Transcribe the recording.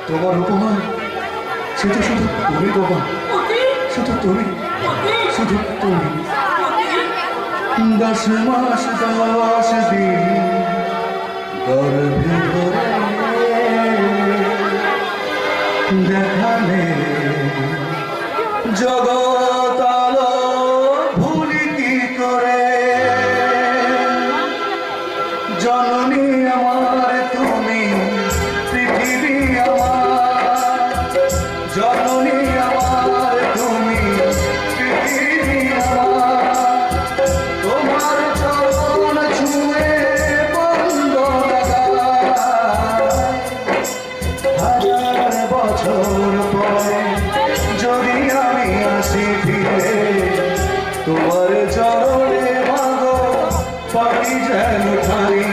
তোমার উপহার সেটা শুধু তুমি বাবা, শুধু তুমি, শুধু তুমি। 10 মাস 10 দিন গর্ভে ধরে দেখালে জগৎ আলো ভুলি কি করে। জননী আমার তুমি, পৃথিবী আমার, জননী আমার তুমি, পৃথিবী আমার। তোমার চরণ ছুঁয়ে বন্দনা গাই, হাজার বছর পরে যদি আমি আসি ফিরে, তোমার চরণে মাগো পাখি যেন ঠাই।